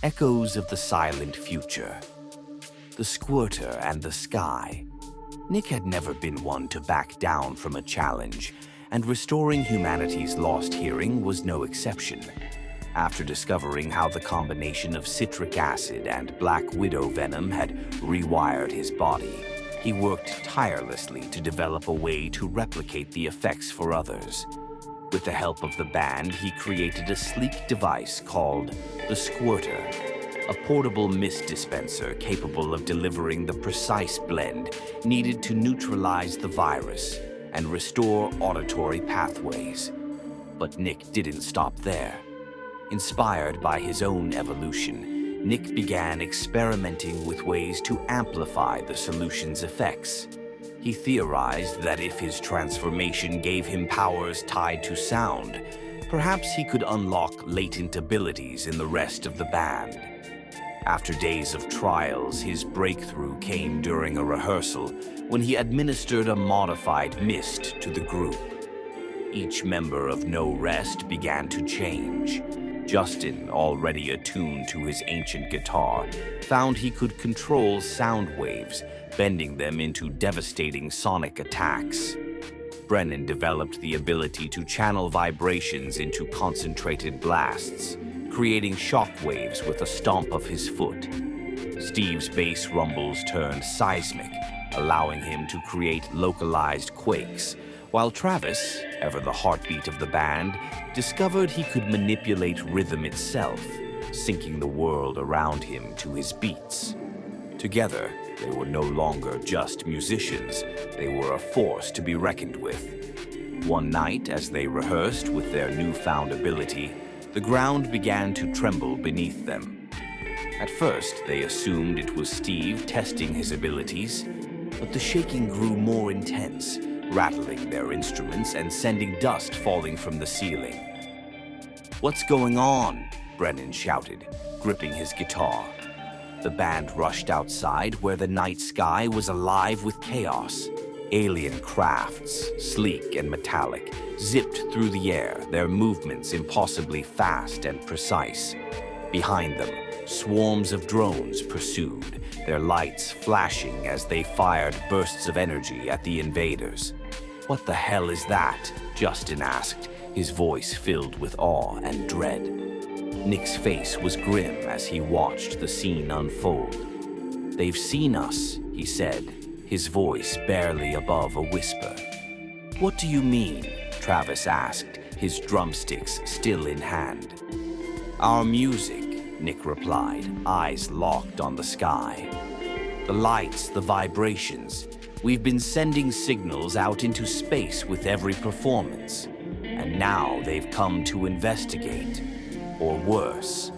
Echoes of the silent future. The Squirter and the sky. Nick had never been one to back down from a challenge, and restoring humanity's lost hearing was no exception. After discovering how the combination of citric acid and black widow venom had rewired his body, he worked tirelessly to develop a way to replicate the effects for others. With the help of the band, he created a sleek device called the Squirter, a portable mist dispenser capable of delivering the precise blend needed to neutralize the virus and restore auditory pathways. But Nick didn't stop there. Inspired by his own evolution, Nick began experimenting with ways to amplify the solution's effects. He theorized that if his transformation gave him powers tied to sound, perhaps he could unlock latent abilities in the rest of the band. After days of trials, his breakthrough came during a rehearsal when he administered a modified mist to the group. Each member of No Rest began to change. Justin, already attuned to his ancient guitar, found he could control sound waves, bending them into devastating sonic attacks. Brennan developed the ability to channel vibrations into concentrated blasts, creating shock waves with a stomp of his foot. Steve's bass rumbles turned seismic, allowing him to create localized quakes, while Travis, ever the heartbeat of the band, discovered he could manipulate rhythm itself, syncing the world around him to his beats. Together, they were no longer just musicians, they were a force to be reckoned with. One night, as they rehearsed with their newfound ability, the ground began to tremble beneath them. At first, they assumed it was Steve testing his abilities, but the shaking grew more intense, rattling their instruments and sending dust falling from the ceiling. "What's going on?" Brennan shouted, gripping his guitar. The band rushed outside where the night sky was alive with chaos. Alien crafts, sleek and metallic, zipped through the air, their movements impossibly fast and precise. Behind them, swarms of drones pursued, their lights flashing as they fired bursts of energy at the invaders. "What the hell is that?" Justin asked, his voice filled with awe and dread. Nick's face was grim as he watched the scene unfold. "They've seen us," he said, his voice barely above a whisper. "What do you mean?" Travis asked, his drumsticks still in hand. "Our music," Nick replied, eyes locked on the sky. "The lights, the vibrations. We've been sending signals out into space with every performance, and now they've come to investigate. Or worse."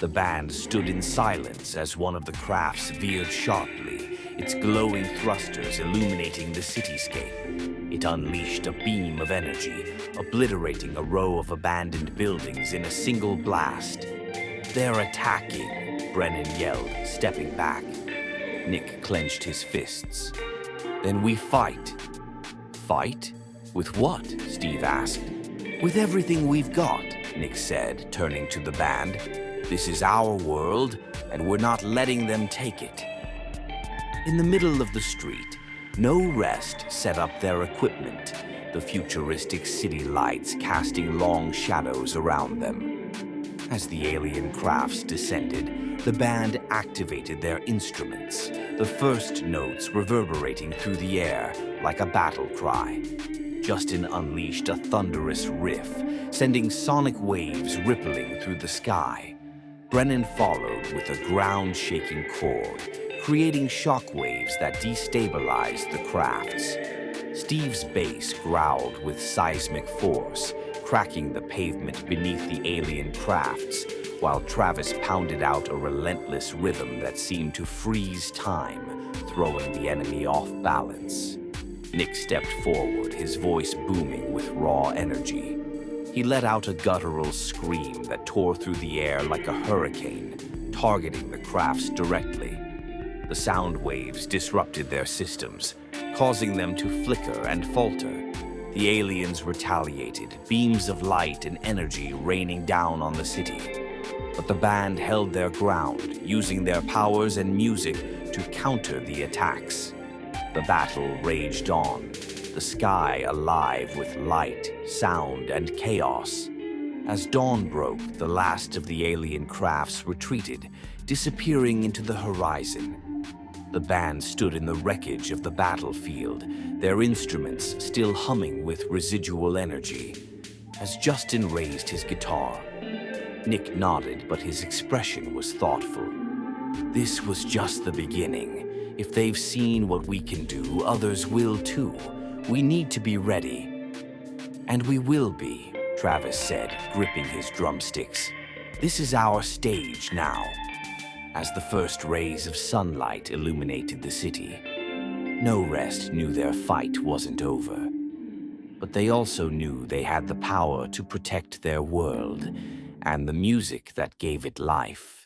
The band stood in silence as one of the crafts veered sharply, its glowing thrusters illuminating the cityscape. It unleashed a beam of energy, obliterating a row of abandoned buildings in a single blast. "They're attacking," Brennan yelled, stepping back. Nick clenched his fists. "Then we fight." "Fight? With what?" Steve asked. "With everything we've got," Nick said, turning to the band. "This is our world, and we're not letting them take it." In the middle of the street, No Rest set up their equipment, the futuristic city lights casting long shadows around them. As the alien crafts descended, the band activated their instruments, the first notes reverberating through the air like a battle cry. Justin unleashed a thunderous riff, sending sonic waves rippling through the sky. Brennan followed with a ground-shaking chord, creating shockwaves that destabilized the crafts. Steve's bass growled with seismic force, cracking the pavement beneath the alien crafts, while Travis pounded out a relentless rhythm that seemed to freeze time, throwing the enemy off balance. Nick stepped forward, his voice booming with raw energy. He let out a guttural scream that tore through the air like a hurricane, targeting the crafts directly. The sound waves disrupted their systems, causing them to flicker and falter. The aliens retaliated, beams of light and energy raining down on the city. But the band held their ground, using their powers and music to counter the attacks. The battle raged on, the sky alive with light, sound, and chaos. As dawn broke, the last of the alien crafts retreated, disappearing into the horizon. The band stood in the wreckage of the battlefield, their instruments still humming with residual energy. As Justin raised his guitar, Nick nodded, but his expression was thoughtful. This was just the beginning. If they've seen what we can do, others will too. We need to be ready. And we will be, Travis said, gripping his drumsticks. This is our stage now. As the first rays of sunlight illuminated the city, No Rest knew their fight wasn't over. But they also knew they had the power to protect their world and the music that gave it life.